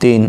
3،